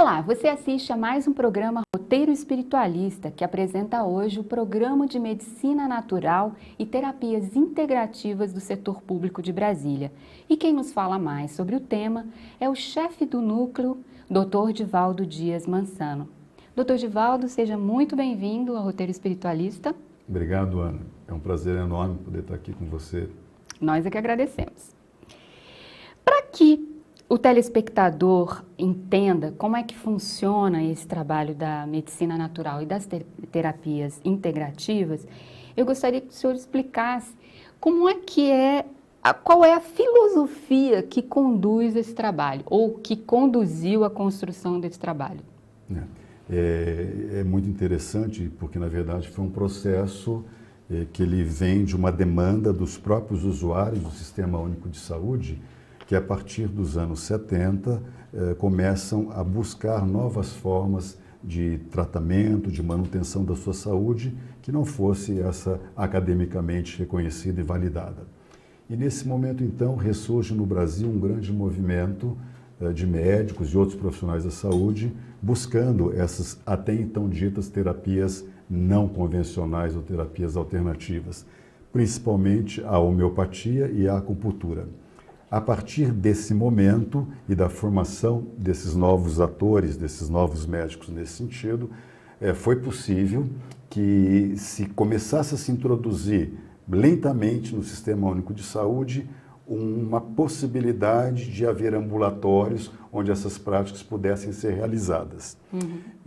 Olá, você assiste a mais um programa Roteiro Espiritualista, que apresenta hoje o Programa de Medicina Natural e Terapias Integrativas do Setor Público de Brasília. E quem nos fala mais sobre o tema é o chefe do núcleo, Dr. Divaldo Dias Mansano. Dr. Divaldo, seja muito bem-vindo ao Roteiro Espiritualista. Obrigado, Ana. É um prazer enorme poder estar aqui com você. Nós é que agradecemos. Para que o telespectador entenda como é que funciona esse trabalho da medicina natural e das terapias integrativas, eu gostaria que o senhor explicasse qual é a filosofia que conduz esse trabalho, ou que conduziu a construção desse trabalho. É muito interessante porque, na verdade, foi um processo que ele vem de uma demanda dos próprios usuários do Sistema Único de Saúde, que a partir dos anos 70 começam a buscar novas formas de tratamento, de manutenção da sua saúde, que não fosse essa academicamente reconhecida e validada. E nesse momento, então, ressurge no Brasil um grande movimento de médicos e outros profissionais da saúde buscando essas até então ditas terapias não convencionais ou terapias alternativas, principalmente a homeopatia e a acupuntura. A partir desse momento e da formação desses novos atores, desses novos médicos nesse sentido, foi possível que se começasse a se introduzir lentamente no Sistema Único de Saúde uma possibilidade de haver ambulatórios onde essas práticas pudessem ser realizadas.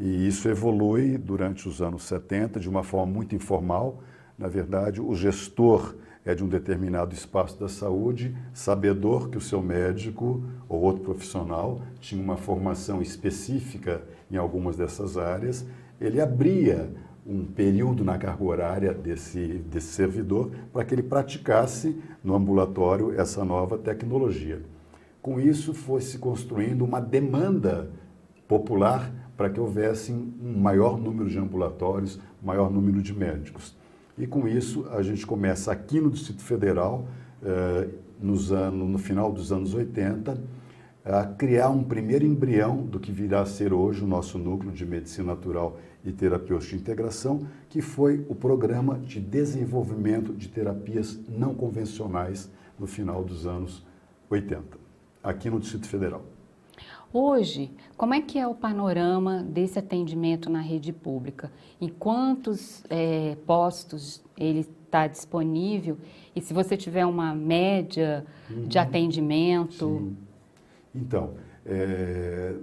E isso evolui durante os anos 70 de uma forma muito informal. Na verdade, o gestor de um determinado espaço da saúde, sabedor que o seu médico ou outro profissional tinha uma formação específica em algumas dessas áreas, ele abria um período na carga horária desse servidor para que ele praticasse no ambulatório essa nova tecnologia. Com isso, foi se construindo uma demanda popular para que houvesse um maior número de ambulatórios, maior número de médicos. E com isso, a gente começa aqui no Distrito Federal, no final dos anos 80, a criar um primeiro embrião do que virá a ser hoje o nosso núcleo de medicina natural e terapias de integração, que foi o programa de desenvolvimento de terapias não convencionais no final dos anos 80, aqui no Distrito Federal. Hoje, como é que é o panorama desse atendimento na rede pública? Em quantos postos ele está disponível? E se você tiver uma média de atendimento? Sim. Então,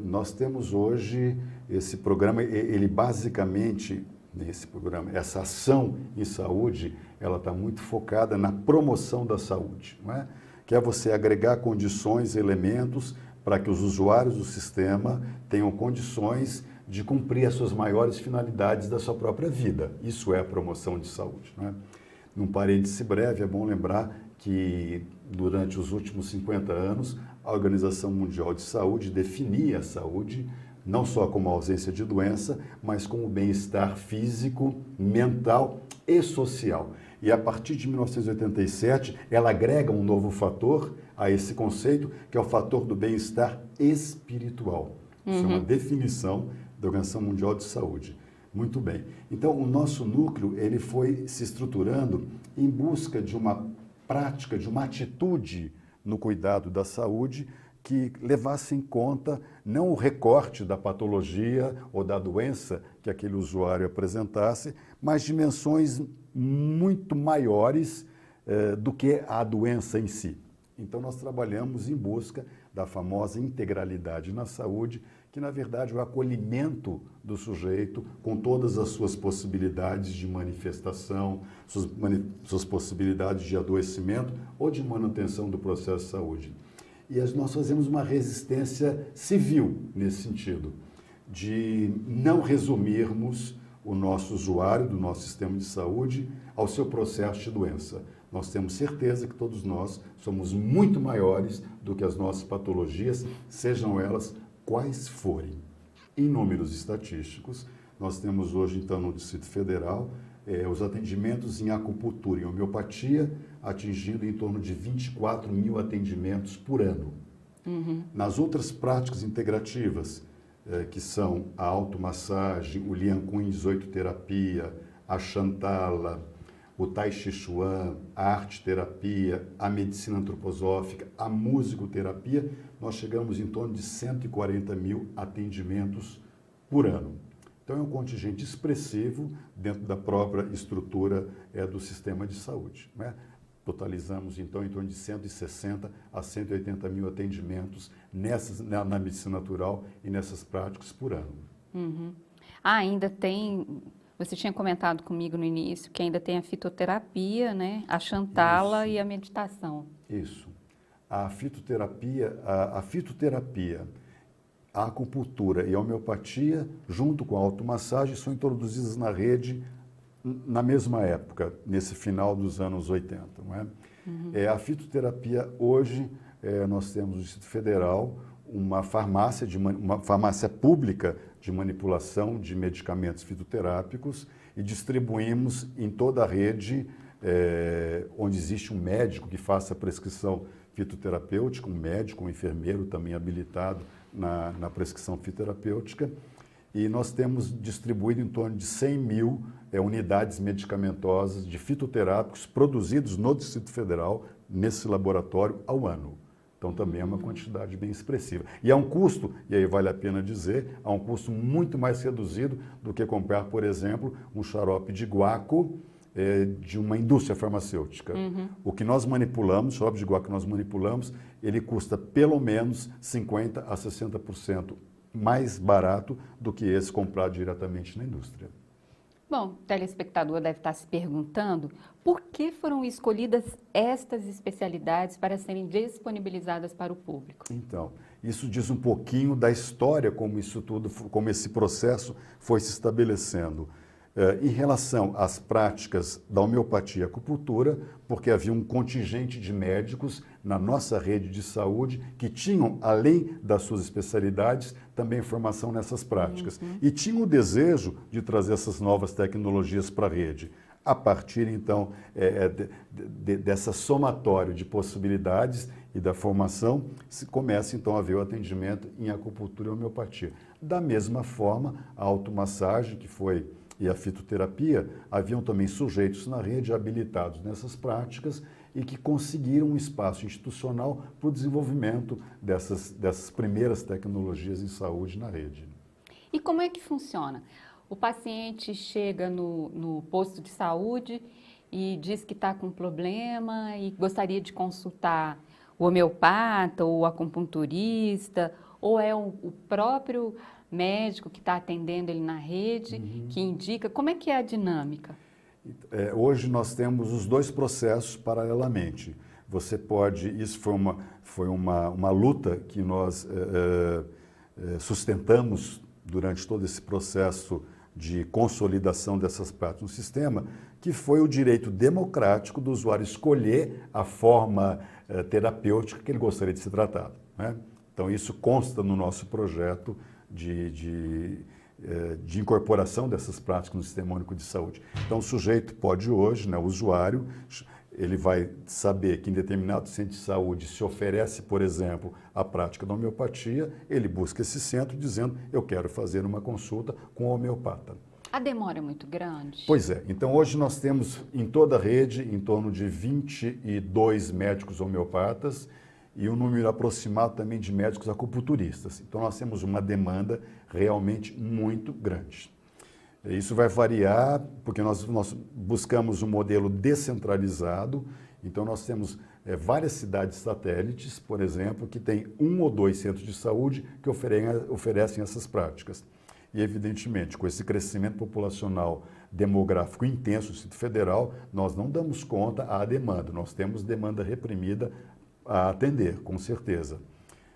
nós temos hoje esse programa, ele basicamente, nesse programa, essa ação em saúde, ela está muito focada na promoção da saúde, não é? Que é você agregar condições, elementos, para que os usuários do sistema tenham condições de cumprir as suas maiores finalidades da sua própria vida. Isso é a promoção de saúde, não é? Num parêntese breve, é bom lembrar que durante os últimos 50 anos, a Organização Mundial de Saúde definia a saúde não só como ausência de doença, mas como bem-estar físico, mental e social. E a partir de 1987, ela agrega um novo fator a esse conceito, que é o fator do bem-estar espiritual. Isso é uma definição da Organização Mundial de Saúde. Muito bem. Então, o nosso núcleo ele foi se estruturando em busca de uma prática, de uma atitude no cuidado da saúde que levasse em conta não o recorte da patologia ou da doença que aquele usuário apresentasse, mas dimensões muito maiores do que a doença em si. Então, nós trabalhamos em busca da famosa integralidade na saúde, que, na verdade, é o acolhimento do sujeito com todas as suas possibilidades de manifestação, suas possibilidades de adoecimento ou de manutenção do processo de saúde. E nós fazemos uma resistência civil nesse sentido, de não resumirmos o nosso usuário do nosso sistema de saúde ao seu processo de doença. Nós temos certeza que todos nós somos muito maiores do que as nossas patologias, sejam elas quais forem. Em números estatísticos, nós temos hoje, então, no Distrito Federal, os atendimentos em acupuntura e homeopatia atingindo em torno de 24 mil atendimentos por ano. Nas outras práticas integrativas, que são a automassagem, o Lian Kun 18 terapia, a Chantala, o Tai Chi Chuan, a arte terapia, a medicina antroposófica, a musicoterapia, nós chegamos em torno de 140 mil atendimentos por ano. Então é um contingente expressivo dentro da própria estrutura do sistema de saúde, né? Totalizamos então em torno de 160 a 180 mil atendimentos na medicina natural e nessas práticas por ano. Uhum. Ainda tem... Você tinha comentado comigo no início que ainda tem a fitoterapia, né? A Chantala e a meditação. Isso. A fitoterapia, a acupuntura e a homeopatia, junto com a automassagem, são introduzidas na rede na mesma época, nesse final dos anos 80. Não é? A fitoterapia, hoje, nós temos no Distrito Federal uma farmácia pública de manipulação de medicamentos fitoterápicos e distribuímos em toda a rede, onde existe um médico que faça a prescrição fitoterapêutica, um médico, um enfermeiro também habilitado na prescrição fitoterapêutica. E nós temos distribuído em torno de 100 mil unidades medicamentosas de fitoterápicos produzidos no Distrito Federal, nesse laboratório, ao ano. Então, também é uma quantidade bem expressiva. E há um custo, e aí vale a pena dizer, há um custo muito mais reduzido do que comprar, por exemplo, um xarope de guaco de uma indústria farmacêutica. O que nós manipulamos, o xarope de guaco que nós manipulamos, ele custa pelo menos 50% a 60% mais barato do que esse comprado diretamente na indústria. Bom, o telespectador deve estar se perguntando por que foram escolhidas estas especialidades para serem disponibilizadas para o público. Então, isso diz um pouquinho da história, como isso tudo, como esse processo foi se estabelecendo. Em relação às práticas da homeopatia e acupuntura, porque havia um contingente de médicos na nossa rede de saúde que tinham, além das suas especialidades, também formação nessas práticas. E tinham o desejo de trazer essas novas tecnologias para a rede. A partir, então, dessa somatório de possibilidades e da formação, se começa, então, a haver o atendimento em acupuntura e homeopatia. Da mesma forma, a automassagem, que foi... e a fitoterapia, haviam também sujeitos na rede habilitados nessas práticas e que conseguiram um espaço institucional para o desenvolvimento dessas primeiras tecnologias em saúde na rede. E como é que funciona? O paciente chega no posto de saúde e diz que está com problema e gostaria de consultar o homeopata ou o acupunturista, ou é o próprio médico que está atendendo ele na rede, que indica? Como é que é a dinâmica? Hoje nós temos os dois processos paralelamente. Você pode, isso foi uma luta que nós sustentamos durante todo esse processo de consolidação dessas práticas no sistema, que foi o direito democrático do usuário escolher a forma terapêutica que ele gostaria de ser tratado, né? Então isso consta no nosso projeto de incorporação dessas práticas no Sistema Único de Saúde. Então, o sujeito pode hoje, né, o usuário, ele vai saber que em determinado centro de saúde se oferece, por exemplo, a prática da homeopatia, ele busca esse centro dizendo, eu quero fazer uma consulta com o homeopata. A demora é muito grande? Pois é. Então, hoje nós temos em toda a rede em torno de 22 médicos homeopatas, e um número aproximado também de médicos acupunturistas. Então, nós temos uma demanda realmente muito grande. Isso vai variar, porque nós buscamos um modelo descentralizado. Então, nós temos várias cidades satélites, por exemplo, que têm 1 ou 2 centros de saúde que oferecem essas práticas. E, evidentemente, com esse crescimento populacional demográfico intenso do Distrito Federal, nós não damos conta à demanda. Nós temos demanda reprimida a atender, com certeza.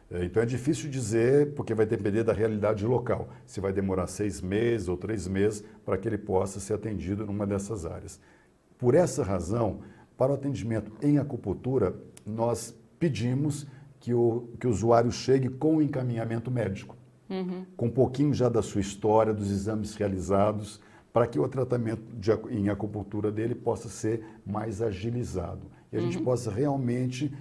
Então é difícil dizer, porque vai depender da realidade local, se vai demorar 6 meses ou 3 meses para que ele possa ser atendido numa dessas áreas. Por essa razão, para o atendimento em acupuntura, nós pedimos que o usuário chegue com o encaminhamento médico, com um pouquinho já da sua história, dos exames realizados, para que o tratamento em acupuntura dele possa ser mais agilizado. E a gente possa realmente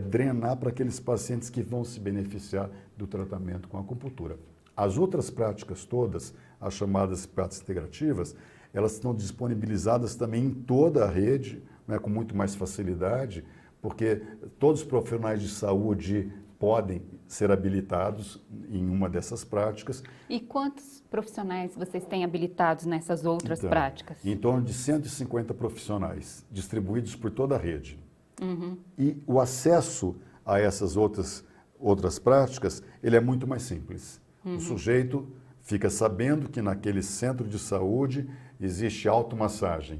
drenar para aqueles pacientes que vão se beneficiar do tratamento com acupuntura. As outras práticas todas, as chamadas práticas integrativas, elas estão disponibilizadas também em toda a rede, né, com muito mais facilidade, porque todos os profissionais de saúde podem ser habilitados em uma dessas práticas. E quantos profissionais vocês têm habilitados nessas outras práticas? Em torno de 150 profissionais, distribuídos por toda a rede. E o acesso a essas outras práticas, ele é muito mais simples. O sujeito fica sabendo que naquele centro de saúde existe automassagem.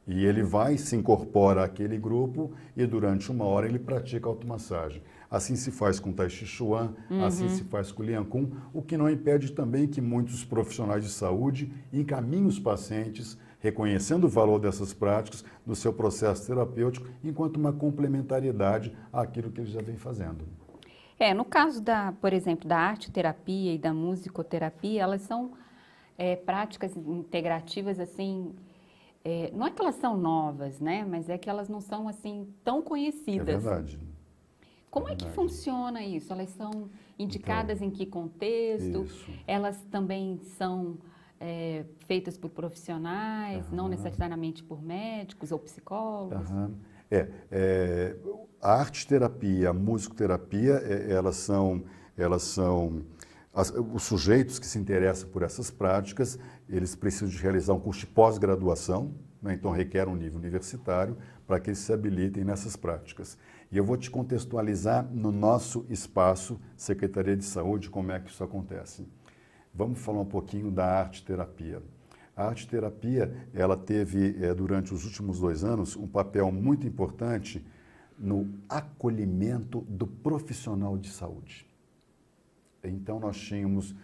E ele vai, se incorpora àquele grupo e durante 1 hora ele pratica automassagem. Assim se faz com Tai Chi Chuan, assim se faz com Lian Kun, o que não impede também que muitos profissionais de saúde encaminhem os pacientes, reconhecendo o valor dessas práticas no seu processo terapêutico, enquanto uma complementariedade àquilo que eles já vêm fazendo. No caso, por exemplo, da arte-terapia e da musicoterapia, elas são práticas integrativas, assim, não é que elas são novas, né? Mas é que elas não são, assim, tão conhecidas. É verdade. Como é que funciona isso? Elas são indicadas em que contexto? Isso. Elas também são feitas por profissionais, não necessariamente por médicos ou psicólogos? A arte-terapia, a musicoterapia, os sujeitos que se interessam por essas práticas, eles precisam de realizar um curso de pós-graduação, né? Então requer um nível universitário para que eles se habilitem nessas práticas. E eu vou te contextualizar no nosso espaço, Secretaria de Saúde, como é que isso acontece. Vamos falar um pouquinho da arte-terapia. A arte-terapia, ela teve, durante os últimos 2 anos, um papel muito importante no acolhimento do profissional de saúde. Então, nós tínhamos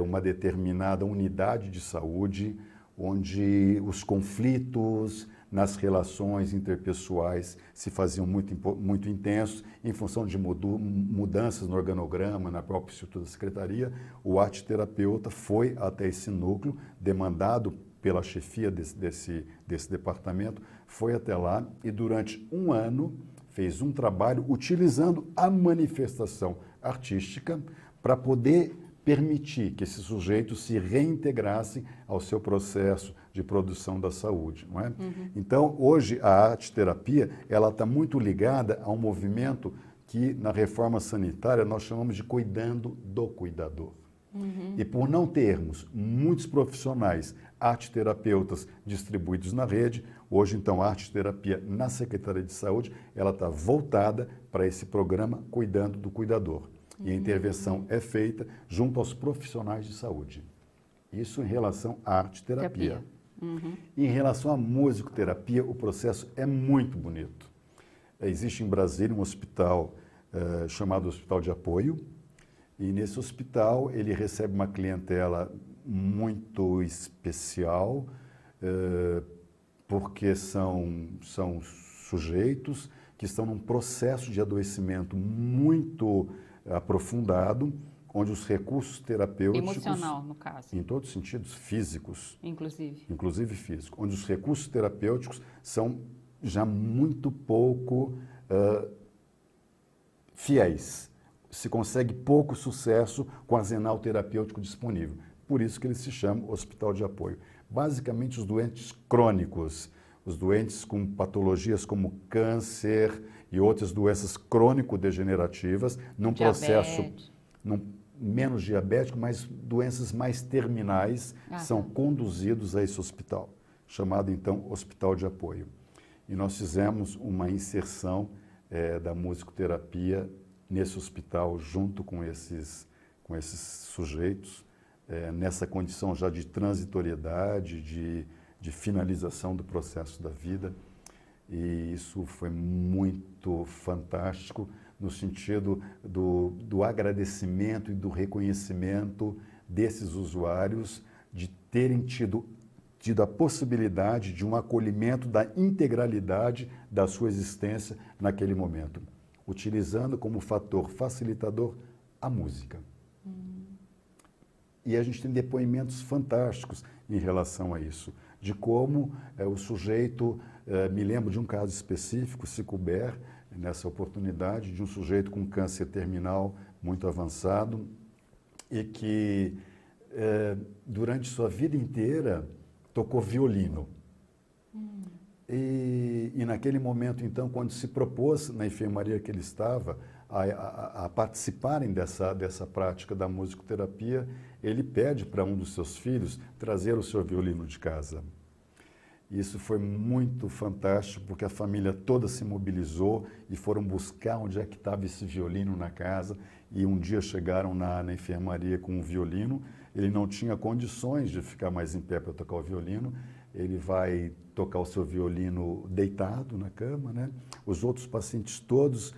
uma determinada unidade de saúde, onde os conflitos nas relações interpessoais se faziam muito intensos, em função de mudanças no organograma, na própria estrutura da secretaria. O arte-terapeuta foi até esse núcleo, demandado pela chefia desse departamento, foi até lá e durante 1 ano fez um trabalho utilizando a manifestação artística para poder permitir que esses sujeitos se reintegrassem ao seu processo de produção da saúde, não é? Então, hoje, a arte-terapia, ela está muito ligada a um movimento que, na reforma sanitária, nós chamamos de cuidando do cuidador. E por não termos muitos profissionais arte-terapeutas distribuídos na rede, hoje, então, a arte-terapia na Secretaria de Saúde, ela está voltada para esse programa Cuidando do Cuidador. E a intervenção é feita junto aos profissionais de saúde. Isso em relação à arte-terapia. Em relação à musicoterapia, o processo é muito bonito. Existe em Brasília um hospital chamado Hospital de Apoio, e nesse hospital ele recebe uma clientela muito especial, porque são sujeitos que estão num processo de adoecimento muito aprofundado, onde os recursos terapêuticos... Emocional, no caso. Em todos os sentidos, físicos. Inclusive físico. Onde os recursos terapêuticos são já muito pouco fiéis. Se consegue pouco sucesso com o arsenal terapêutico disponível. Por isso que ele se chama Hospital de Apoio. Basicamente, os doentes crônicos, os doentes com patologias como câncer e outras doenças crônico-degenerativas, num processo menos diabético, mas doenças mais terminais, são conduzidos a esse hospital, chamado então Hospital de Apoio. E nós fizemos uma inserção da musicoterapia nesse hospital, junto com esses sujeitos, nessa condição já de transitoriedade, de finalização do processo da vida. E isso foi muito fantástico no sentido do agradecimento e do reconhecimento desses usuários de terem tido a possibilidade de um acolhimento da integralidade da sua existência naquele momento, utilizando como fator facilitador a música. E a gente tem depoimentos fantásticos em relação a isso, de como o sujeito, me lembro de um caso específico, se couber, nessa oportunidade, de um sujeito com câncer terminal muito avançado e que durante sua vida inteira, tocou violino. E naquele momento, então, quando se propôs na enfermaria que ele estava a participarem dessa prática da musicoterapia, ele pede para um dos seus filhos trazer o seu violino de casa. Isso foi muito fantástico, porque a família toda se mobilizou e foram buscar onde é que estava esse violino na casa. E um dia chegaram na enfermaria com um violino. Ele não tinha condições de ficar mais em pé para tocar o violino. Ele vai tocar o seu violino deitado na cama, né? Os outros pacientes todos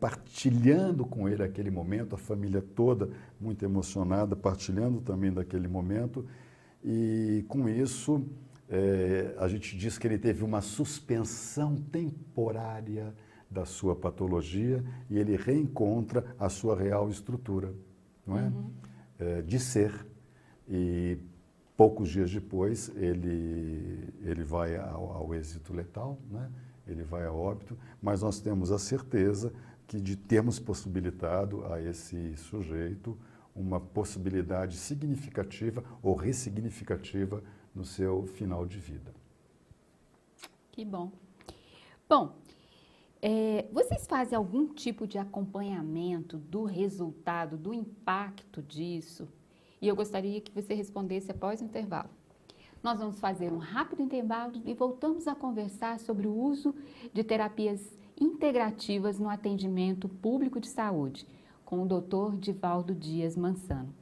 partilhando com ele aquele momento, a família toda muito emocionada, partilhando também daquele momento. E com isso, a gente diz que ele teve uma suspensão temporária da sua patologia e ele reencontra a sua real estrutura, não é? De ser. E poucos dias depois ele vai ao êxito letal, né? Ele vai a óbito, mas nós temos a certeza de termos possibilitado a esse sujeito uma possibilidade significativa ou ressignificativa no seu final de vida. Que bom. Bom, vocês fazem algum tipo de acompanhamento do resultado, do impacto disso? E eu gostaria que você respondesse após o intervalo. Nós vamos fazer um rápido intervalo e voltamos a conversar sobre o uso de terapias integrativas no atendimento público de saúde, com o Dr. Divaldo Dias Mansano.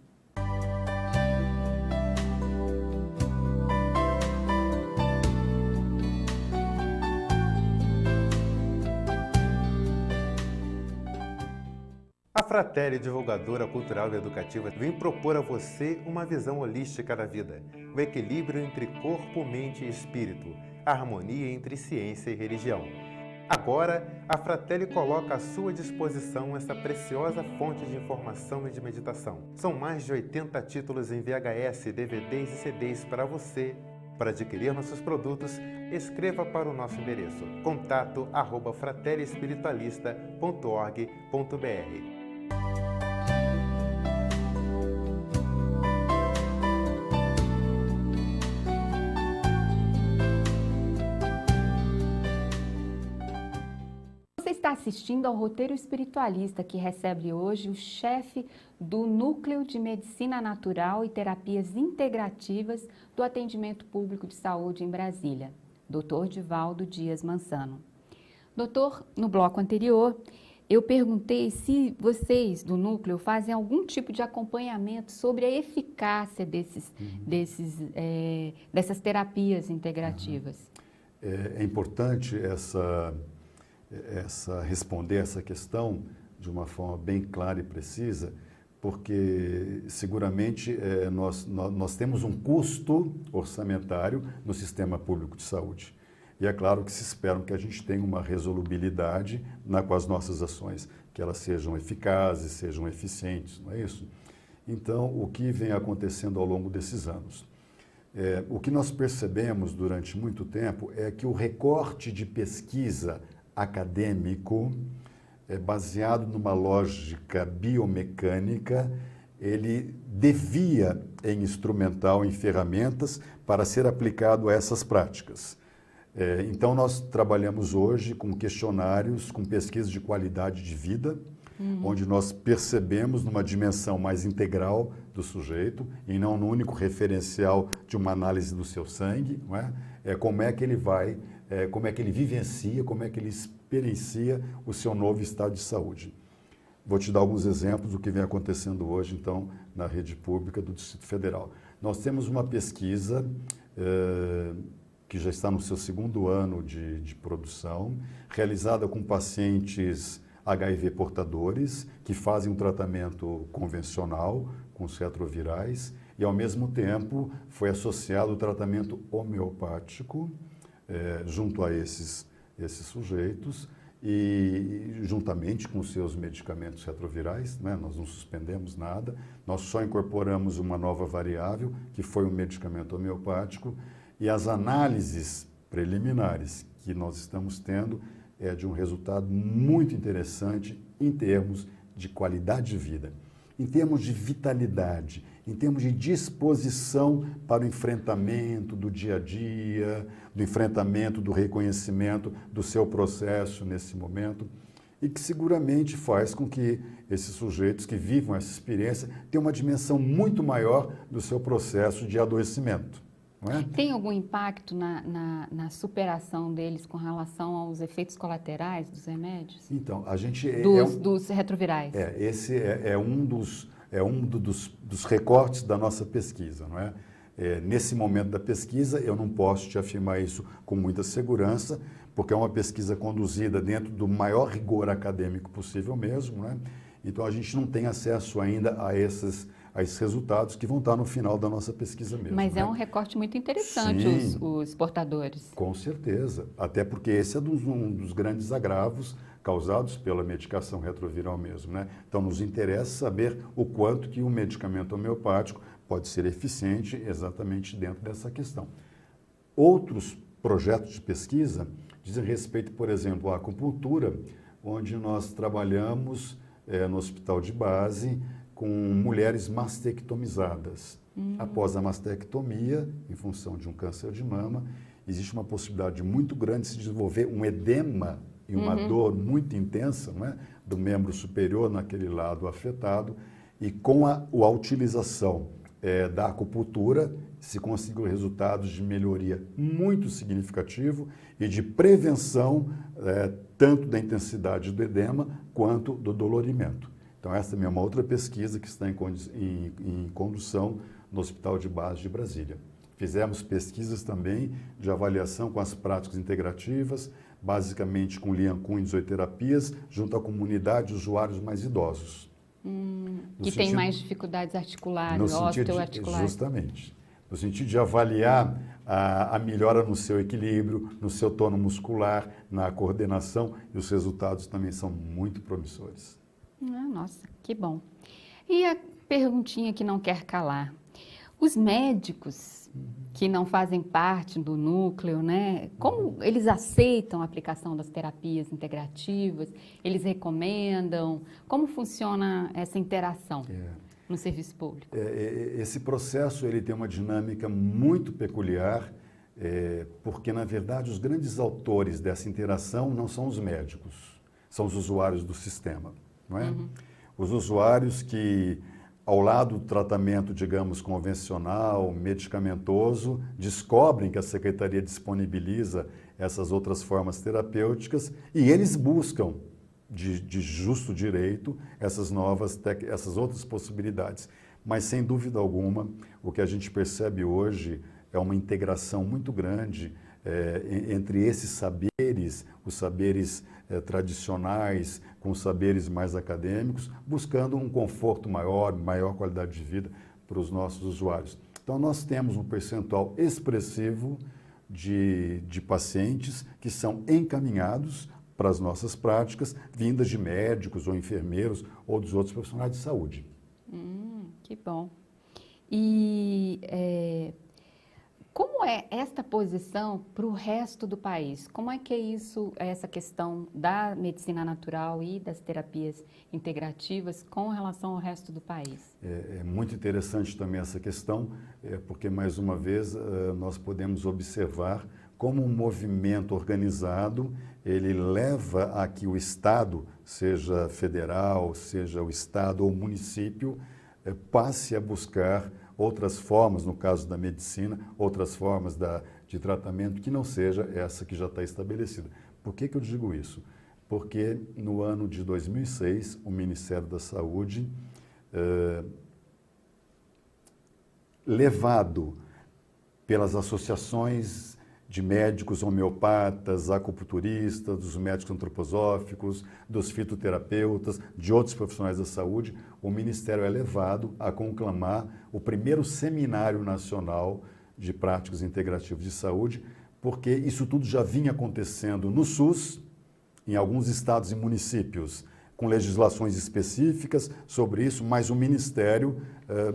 A Fratelli, divulgadora cultural e educativa, vem propor a você uma visão holística da vida, o equilíbrio entre corpo, mente e espírito, a harmonia entre ciência e religião. Agora, a Fratelli coloca à sua disposição essa preciosa fonte de informação e de meditação. São mais de 80 títulos em VHS, DVDs e CDs para você. Para adquirir nossos produtos, escreva para o nosso endereço contato@fratelliespiritualista.org.br. Você está assistindo ao Roteiro Espiritualista, que recebe hoje o chefe do Núcleo de Medicina Natural e Terapias Integrativas do Atendimento Público de Saúde em Brasília, Dr. Divaldo Dias Mansano. Doutor, no bloco anterior, eu perguntei se vocês do Núcleo fazem algum tipo de acompanhamento sobre a eficácia dessas terapias integrativas. É importante responder essa questão de uma forma bem clara e precisa, porque seguramente nós temos um custo orçamentário no sistema público de saúde. E é claro que se espera que a gente tenha uma resolubilidade com as nossas ações, que elas sejam eficazes, sejam eficientes, não é isso? Então, o que vem acontecendo ao longo desses anos? O que nós percebemos durante muito tempo é que o recorte de pesquisa acadêmico, baseado numa lógica biomecânica, ele devia em instrumental, em ferramentas, para ser aplicado a essas práticas. Então, nós trabalhamos hoje com questionários, com pesquisa de qualidade de vida, onde nós percebemos numa dimensão mais integral do sujeito e não no único referencial de uma análise do seu sangue, não é? Como é que ele vai, como é que ele vivencia, como é que ele experiencia o seu novo estado de saúde. Vou te dar alguns exemplos do que vem acontecendo hoje, então, na rede pública do Distrito Federal. Nós temos uma pesquisa que já está no seu segundo ano de produção, realizada com pacientes HIV portadores, que fazem um tratamento convencional com os retrovirais, e ao mesmo tempo foi associado o tratamento homeopático junto a esses sujeitos, e juntamente com os seus medicamentos retrovirais, né, nós não suspendemos nada, nós só incorporamos uma nova variável, que foi um medicamento homeopático, e as análises preliminares que nós estamos tendo é de um resultado muito interessante em termos de qualidade de vida, em termos de vitalidade, em termos de disposição para o enfrentamento do dia a dia, do enfrentamento do reconhecimento do seu processo nesse momento, e que seguramente faz com que esses sujeitos que vivam essa experiência tenham uma dimensão muito maior do seu processo de adoecimento. Não é? Tem algum impacto na superação deles com relação aos efeitos colaterais dos remédios? Então, a gente... Dos retrovirais? Esse é um dos recortes da nossa pesquisa, não é? Nesse momento da pesquisa, eu não posso te afirmar isso com muita segurança, porque é uma pesquisa conduzida dentro do maior rigor acadêmico possível mesmo, né? Então a gente não tem acesso ainda a esses resultados que vão estar no final da nossa pesquisa mesmo. Mas né? é um recorte muito interessante, os portadores. Com certeza, até porque esse é um dos grandes agravos causados pela medicação retroviral mesmo, né? Então nos interessa saber o quanto que o medicamento homeopático pode ser eficiente exatamente dentro dessa questão. Outros projetos de pesquisa dizem respeito, por exemplo, à acupuntura, onde nós trabalhamos no hospital de base com mulheres mastectomizadas. Após a mastectomia, em função de um câncer de mama, existe uma possibilidade muito grande de se desenvolver um edema e uma dor muito intensa, não é? Do membro superior naquele lado afetado, e com a utilização da acupuntura, se conseguiu resultados de melhoria muito significativo e de prevenção tanto da intensidade do edema quanto do dolorimento. Então, essa também é uma outra pesquisa que está em condução no Hospital de Base de Brasília. Fizemos pesquisas também de avaliação com as práticas integrativas, basicamente com Lian Kun e zooiterapias, junto à comunidade de usuários mais idosos. Que tem mais dificuldades articulares, osteoarticulares. Justamente. No sentido de avaliar a melhora no seu equilíbrio, no seu tono muscular, na coordenação, e os resultados também são muito promissores. Nossa, que bom. E a perguntinha que não quer calar. Os médicos que não fazem parte do núcleo, né? Como eles aceitam a aplicação das terapias integrativas? Eles recomendam? Como funciona essa interação no serviço público? Esse processo ele tem uma dinâmica muito peculiar, porque, na verdade, os grandes autores dessa interação não são os médicos, são os usuários do sistema, não é? Os usuários que, ao lado do tratamento, digamos, convencional, medicamentoso, descobrem que a Secretaria disponibiliza essas outras formas terapêuticas e eles buscam, de justo direito, essas outras possibilidades. Mas, sem dúvida alguma, o que a gente percebe hoje é uma integração muito grande entre esses saberes, os saberes tradicionais com os saberes mais acadêmicos, buscando um conforto maior, maior qualidade de vida para os nossos usuários. Então, nós temos um percentual expressivo de pacientes que são encaminhados para as nossas práticas, vindas de médicos ou enfermeiros ou dos outros profissionais de saúde. Que bom. E como é esta posição para o resto do país? Como é que é isso, essa questão da medicina natural e das terapias integrativas com relação ao resto do país? É muito interessante também essa questão, porque, mais uma vez, nós podemos observar como um movimento organizado, ele leva a que o Estado, seja federal, seja o Estado ou o município, passe a buscar outras formas, no caso da medicina, outras formas de tratamento que não seja essa que já está estabelecida. Por que eu digo isso? Porque no ano de 2006, o Ministério da Saúde, levado pelas associações de médicos homeopatas, acupunturistas, dos médicos antroposóficos, dos fitoterapeutas, de outros profissionais da saúde, o Ministério é levado a conclamar o primeiro Seminário Nacional de Práticas Integrativas de Saúde, porque isso tudo já vinha acontecendo no SUS, em alguns estados e municípios, com legislações específicas sobre isso, mas o Ministério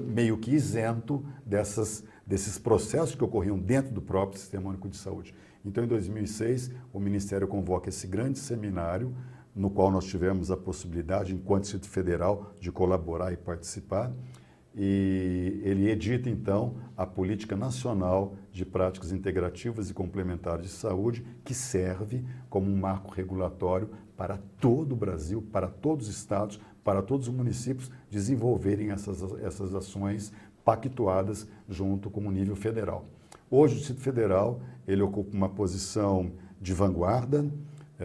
meio que isento desses processos que ocorriam dentro do próprio Sistema Único de Saúde. Então, em 2006, o Ministério convoca esse grande seminário, no qual nós tivemos a possibilidade, enquanto Instituto Federal, de colaborar e participar, e ele edita, então, a Política Nacional de Práticas Integrativas e Complementares de Saúde, que serve como um marco regulatório para todo o Brasil, para todos os estados, para todos os municípios desenvolverem essas ações pactuadas junto com o nível federal. Hoje, o Distrito Federal, ele ocupa uma posição de vanguarda,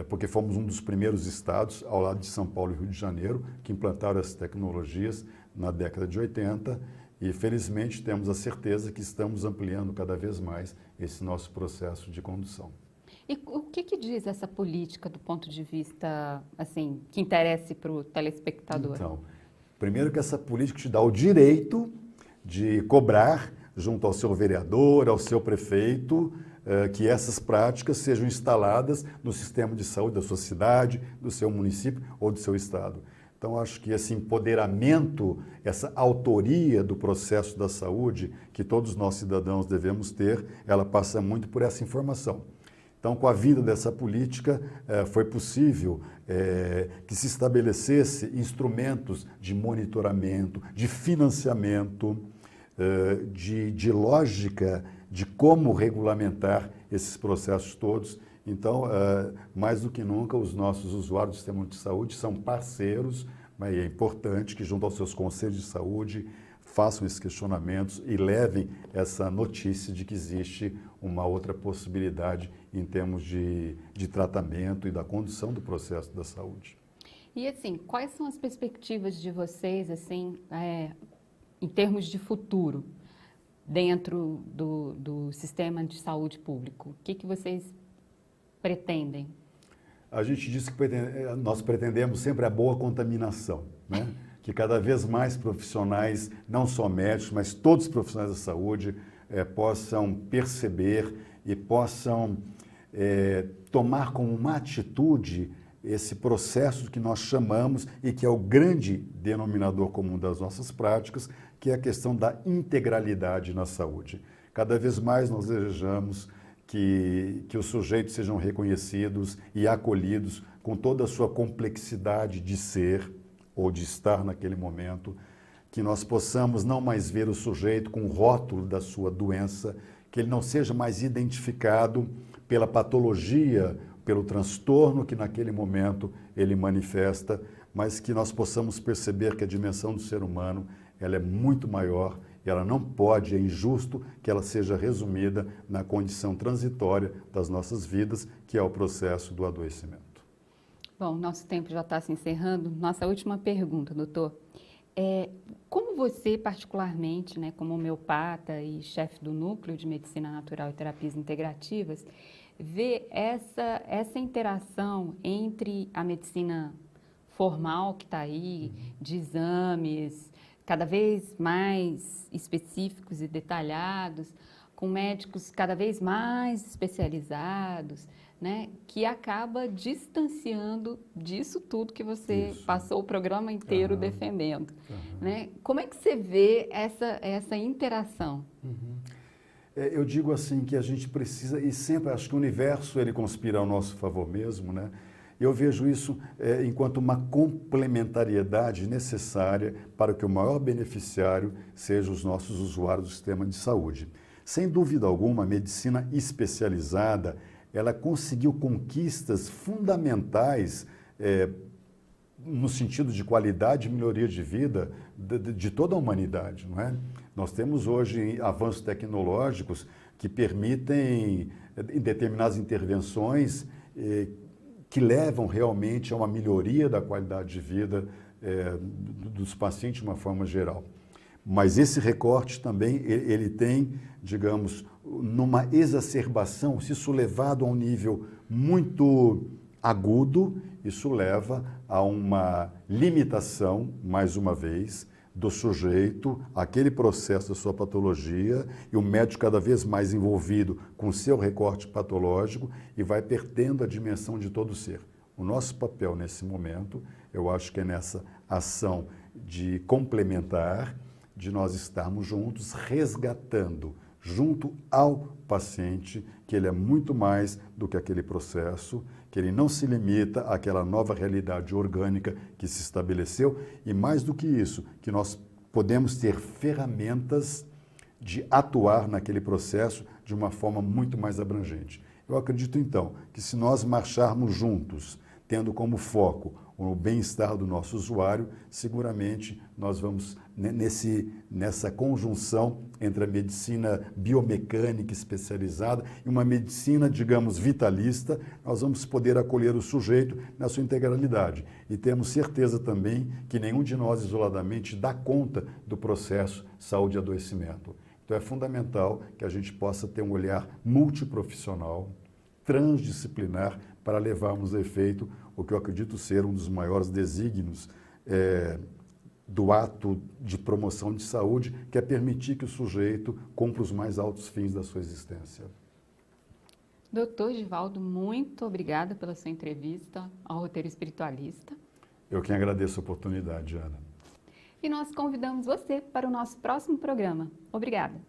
porque fomos um dos primeiros estados, ao lado de São Paulo e Rio de Janeiro, que implantaram essas tecnologias na década de 80, e felizmente temos a certeza que estamos ampliando cada vez mais esse nosso processo de condução. E o que diz essa política do ponto de vista, assim, que interesse para o telespectador? Então, primeiro que essa política te dá o direito de cobrar, junto ao seu vereador, ao seu prefeito, que essas práticas sejam instaladas no sistema de saúde da sua cidade, do seu município ou do seu estado. Então, acho que esse empoderamento, essa autoria do processo da saúde que todos nós cidadãos devemos ter, ela passa muito por essa informação. Então, com a vinda dessa política, foi possível que se estabelecesse instrumentos de monitoramento, de financiamento, de lógica de como regulamentar esses processos todos. Então, mais do que nunca, os nossos usuários do sistema de saúde são parceiros, mas é importante que, junto aos seus conselhos de saúde, façam esses questionamentos e levem essa notícia de que existe uma outra possibilidade em termos de tratamento e da condução do processo da saúde. E, assim, quais são as perspectivas de vocês, assim, em termos de futuro, dentro do sistema de saúde público? O que vocês pretendem? A gente diz que nós pretendemos sempre a boa contaminação, né? Que cada vez mais profissionais, não só médicos, mas todos os profissionais da saúde possam perceber e possam tomar como uma atitude esse processo que nós chamamos e que é o grande denominador comum das nossas práticas, que é a questão da integralidade na saúde. Cada vez mais nós desejamos que os sujeitos sejam reconhecidos e acolhidos com toda a sua complexidade de ser ou de estar naquele momento, que nós possamos não mais ver o sujeito com o rótulo da sua doença, que ele não seja mais identificado pela patologia, pelo transtorno que naquele momento ele manifesta, mas que nós possamos perceber que a dimensão do ser humano ela é muito maior e ela não pode, é injusto que ela seja resumida na condição transitória das nossas vidas, que é o processo do adoecimento. Bom, nosso tempo já está se encerrando. Nossa última pergunta, doutor. Como você, particularmente, né, como homeopata e chefe do Núcleo de Medicina Natural e Terapias Integrativas, vê essa interação entre a medicina formal que está aí, de exames cada vez mais específicos e detalhados, com médicos cada vez mais especializados, né, que acaba distanciando disso tudo que você passou o programa inteiro defendendo. Né? Como é que você vê essa interação? Eu digo assim que a gente precisa, e sempre acho que o universo ele conspira ao nosso favor mesmo, né? Eu vejo isso enquanto uma complementariedade necessária para que o maior beneficiário seja os nossos usuários do sistema de saúde. Sem dúvida alguma, a medicina especializada, ela conseguiu conquistas fundamentais no sentido de qualidade e melhoria de vida de toda a humanidade, não é? Nós temos hoje avanços tecnológicos que permitem determinadas intervenções que levam realmente a uma melhoria da qualidade de vida dos pacientes de uma forma geral. Mas esse recorte também, ele tem, digamos, numa exacerbação, se isso levado a um nível muito agudo, isso leva a uma limitação, mais uma vez, do sujeito, aquele processo da sua patologia, e o médico cada vez mais envolvido com o seu recorte patológico e vai perdendo a dimensão de todo o ser. O nosso papel nesse momento, eu acho que é nessa ação de complementar, de nós estarmos juntos, resgatando junto ao paciente que ele é muito mais do que aquele processo, que ele não se limita àquela nova realidade orgânica que se estabeleceu e mais do que isso, que nós podemos ter ferramentas de atuar naquele processo de uma forma muito mais abrangente. Eu acredito, então, que se nós marcharmos juntos, tendo como foco o bem-estar do nosso usuário, seguramente nós vamos, nessa conjunção entre a medicina biomecânica especializada e uma medicina, digamos, vitalista, nós vamos poder acolher o sujeito na sua integralidade. E temos certeza também que nenhum de nós isoladamente dá conta do processo saúde e adoecimento. Então é fundamental que a gente possa ter um olhar multiprofissional, transdisciplinar, para levarmos a efeito o que eu acredito ser um dos maiores desígnios do ato de promoção de saúde, que é permitir que o sujeito cumpra os mais altos fins da sua existência. Doutor Givaldo, muito obrigada pela sua entrevista ao Roteiro Espiritualista. Eu que agradeço a oportunidade, Ana. E nós convidamos você para o nosso próximo programa. Obrigada.